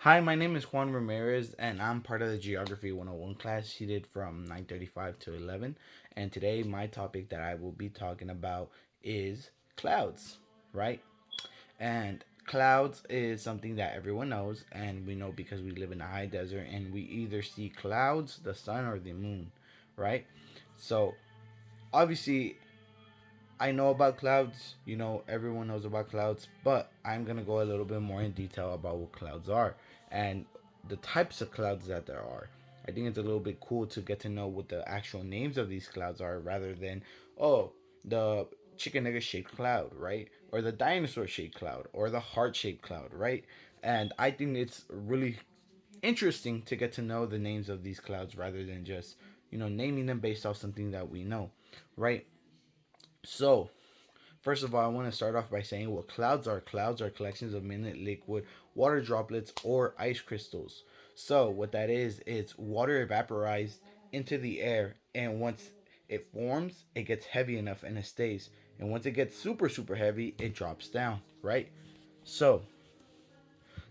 Hi, my name is Juan Ramirez, and I'm part of the Geography 101 class seated from 9:35 to 11. And today, my topic that I will be talking about is clouds, right? And clouds is something that everyone knows, and we know because we live in a high desert, and we either see clouds, the sun, or the moon, right? So, obviously, I know about clouds, everyone knows about clouds, but I'm going to go a little bit more in detail about what clouds are and the types of clouds that there are. I think it's a little bit cool to get to know what the actual names of these clouds are rather than, oh, the chicken nugget shaped cloud, right? Or the dinosaur shaped cloud or the heart shaped cloud, right? And I think it's really interesting to get to know the names of these clouds rather than just, naming them based off something that we know, right? So, first of all, I want to start off by saying what clouds are. Clouds are collections of minute liquid water droplets or ice crystals. So, what that is, it's water evaporized into the air, and once it forms, it gets heavy enough and it stays. And once it gets super, super heavy, it drops down, right? So,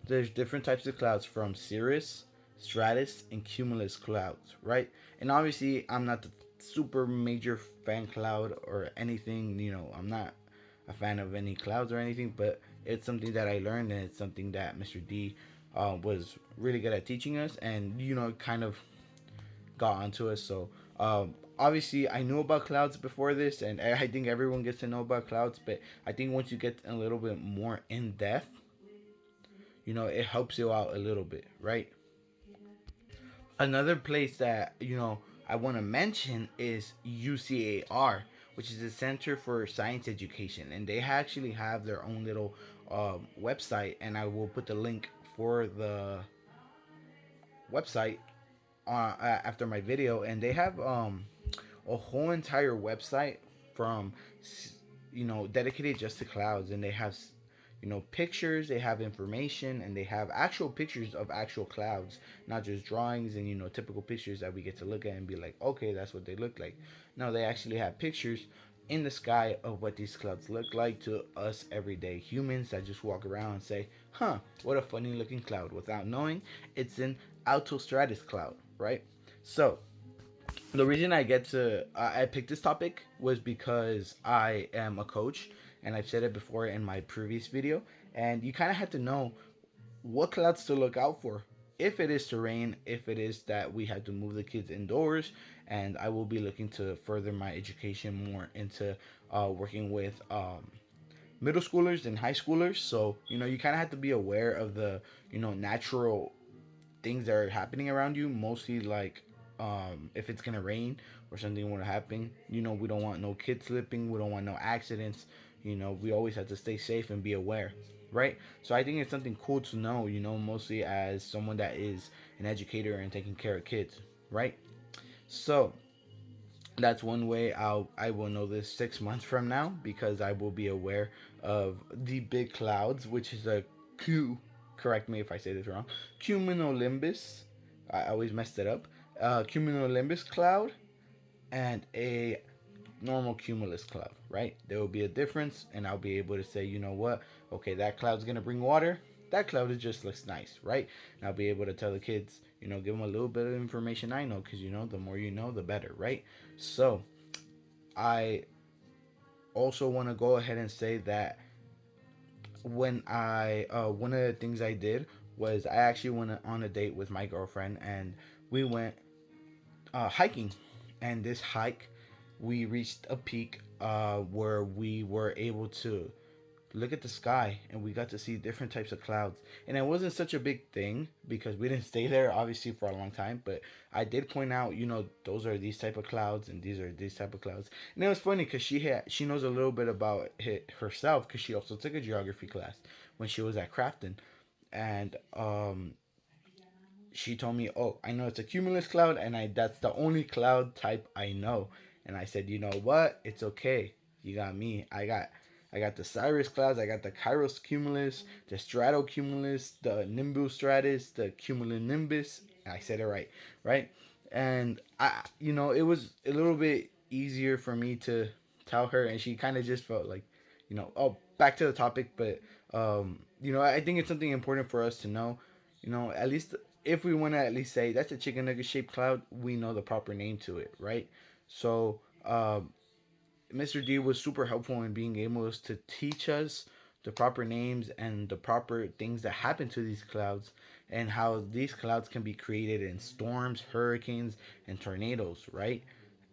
there's different types of clouds from cirrus, stratus, and cumulus clouds, right? And obviously, I'm not the super major fan cloud or anything. I'm not a fan of any clouds or anything, but it's something that I learned, and it's something that Mr. D was really good at teaching us, and kind of got onto us. So obviously, I knew about clouds before this, and I think everyone gets to know about clouds. But I think once you get a little bit more in depth, it helps you out a little bit, right? Another place that I want to mention is UCAR, which is the Center for Science Education, and they actually have their own little website, and I will put the link for the website after my video, and they have a whole entire website from dedicated just to clouds, and they have pictures, they have information, and they have actual pictures of actual clouds, not just drawings and typical pictures that we get to look at and be like, okay, that's what they look like. No, they actually have pictures in the sky of what these clouds look like to us everyday humans that just walk around and say, huh, what a funny looking cloud, without knowing it's an altostratus cloud, right? So the reason I picked this topic was because I am a coach, and I've said it before in my previous video, and you kind of have to know what clouds to look out for. If it is to rain, if it is that we have to move the kids indoors, and I will be looking to further my education more into working with middle schoolers and high schoolers. So you kind of have to be aware of the natural things that are happening around you, mostly like if it's gonna rain or something want to happen. We don't want no kids slipping, we don't want no accidents. We always have to stay safe and be aware, right? So I think it's something cool to know, mostly as someone that is an educator and taking care of kids, right? So that's one way I will know this 6 months from now, because I will be aware of the big clouds, which is a Q. Correct me if I say this wrong. Cumulonimbus. I always messed it up. Cumulonimbus cloud and a normal cumulus cloud. Right? There will be a difference, and I'll be able to say, you know what? Okay, that cloud's gonna bring water. That cloud just looks nice, right? And I'll be able to tell the kids, give them a little bit of information I know, because the more you know, the better, right? So I also want to go ahead and say that when I one of the things I did was I actually went on a date with my girlfriend, and we went hiking. And this hike, we reached a peak where we were able to look at the sky, and we got to see different types of clouds. And it wasn't such a big thing because we didn't stay there obviously for a long time, but I did point out, those are these type of clouds and these are these type of clouds. And it was funny because she knows a little bit about it herself, because she also took a geography class when she was at Crafton. And she told me, oh, I know it's a cumulus cloud, and that's the only cloud type I know. And I said, you know what, it's okay, you got me. I got the cirrus clouds, I got the Kairos cumulus, the stratocumulus, the nimbus stratus, the cumulonimbus. I said it right, right? And it was a little bit easier for me to tell her, and she kind of just felt like, oh, back to the topic. But I think it's something important for us to know. At least if we want to at least say that's a chicken nugget shaped cloud, we know the proper name to it, right? So Mr. D was super helpful in being able to teach us the proper names and the proper things that happen to these clouds, and how these clouds can be created in storms, hurricanes, and tornadoes, right?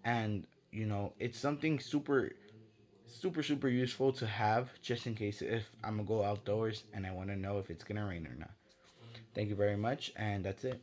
And it's something super useful to have just in case if I'm gonna go outdoors and I want to know if it's gonna rain or not. Thank you very much, and that's it.